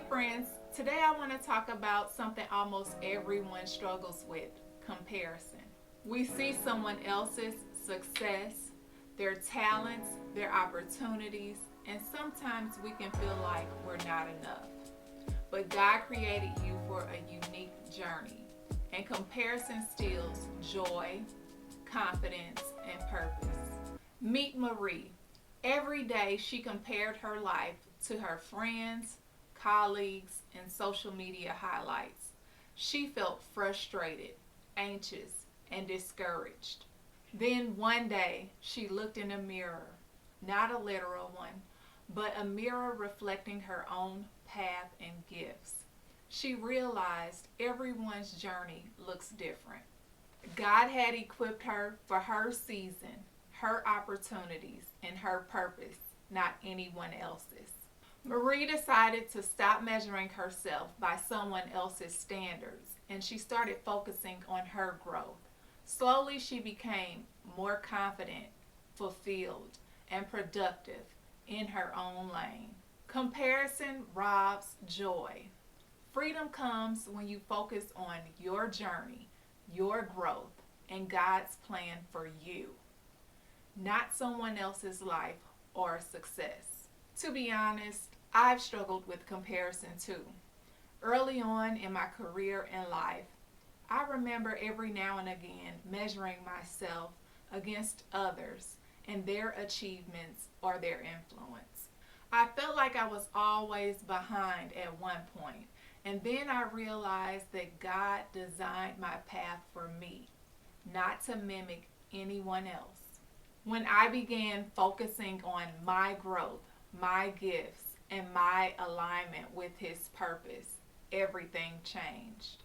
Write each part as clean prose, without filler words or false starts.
Hey friends, today I want to talk about something almost everyone struggles with: comparison. We see someone else's success, their talents, their opportunities, and sometimes we can feel like we're not enough. But God created you for a unique journey, and comparison steals joy, confidence, and purpose. Meet Marie. Every day she compared her life to her friends, colleagues, and social media highlights. She felt frustrated, anxious, and discouraged. Then one day she looked in a mirror, not a literal one, but a mirror reflecting her own path and gifts. She realized everyone's journey looks different. God had equipped her for her season, her opportunities, and her purpose, not anyone else's. Marie decided to stop measuring herself by someone else's standards, and she started focusing on her growth. Slowly, she became more confident, fulfilled, and productive in her own lane. Comparison robs joy. Freedom comes when you focus on your journey, your growth, and God's plan for you, not someone else's life or success. To be honest, I've struggled with comparison too. Early on in my career and life, I remember every now and again measuring myself against others and their achievements or their influence. I felt like I was always behind at one point, and then I realized that God designed my path for me, not to mimic anyone else. When I began focusing on my growth, my gifts, and my alignment with His purpose, everything changed.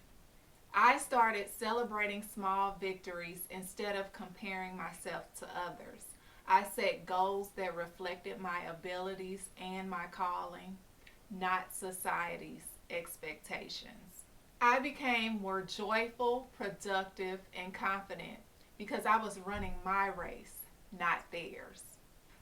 I started celebrating small victories instead of comparing myself to others. I set goals that reflected my abilities and my calling, not society's expectations. I became more joyful, productive, and confident because I was running my race, not theirs.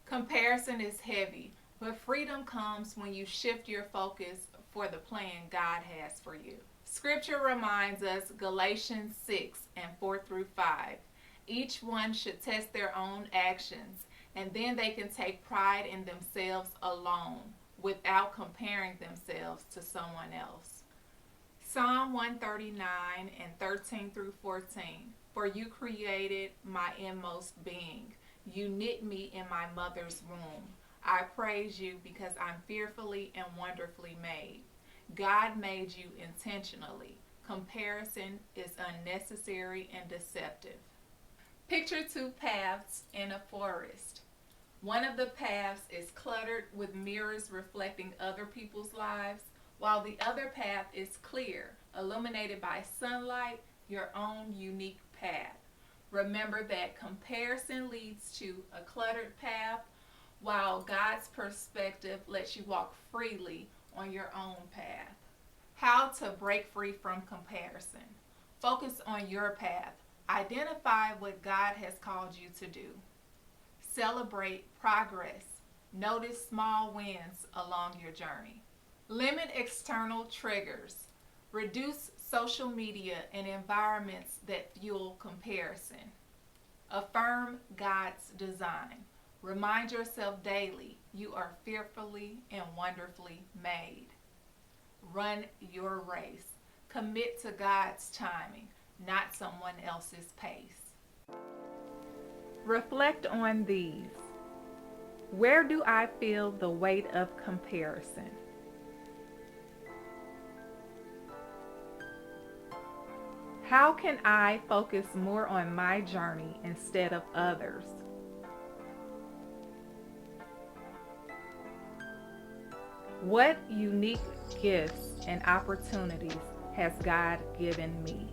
Comparison is heavy, but freedom comes when you shift your focus for the plan God has for you. Scripture reminds us, Galatians 6 and 4 through 5. Each one should test their own actions, and then they can take pride in themselves alone without comparing themselves to someone else. Psalm 139 and 13 through 14. For you created my inmost being. You knit me in my mother's womb. I praise you because I'm fearfully and wonderfully made. God made you intentionally. Comparison is unnecessary and deceptive. Picture two paths in a forest. One of the paths is cluttered with mirrors reflecting other people's lives, while the other path is clear, illuminated by sunlight, your own unique path. Remember that comparison leads to a cluttered path, while God's perspective lets you walk freely on your own path. How to break free from comparison. Focus on your path. Identify what God has called you to do. Celebrate progress. Notice small wins along your journey. Limit external triggers. Reduce social media and environments that fuel comparison. Affirm God's design. Remind yourself daily you are fearfully and wonderfully made. Run your race. Commit to God's timing, not someone else's pace. Reflect on these. Where do I feel the weight of comparison? How can I focus more on my journey instead of others? What unique gifts and opportunities has God given me?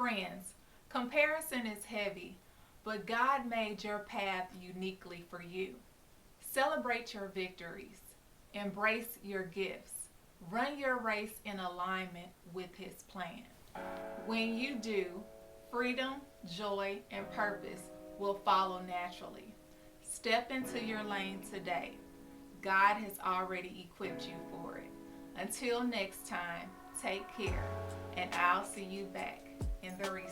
Friends, comparison is heavy, but God made your path uniquely for you. Celebrate your victories. Embrace your gifts. Run your race in alignment with His plan. When you do, freedom, joy, and purpose will follow naturally. Step into your lane today. God has already equipped you for it. Until next time, take care, and I'll see you back in the resource.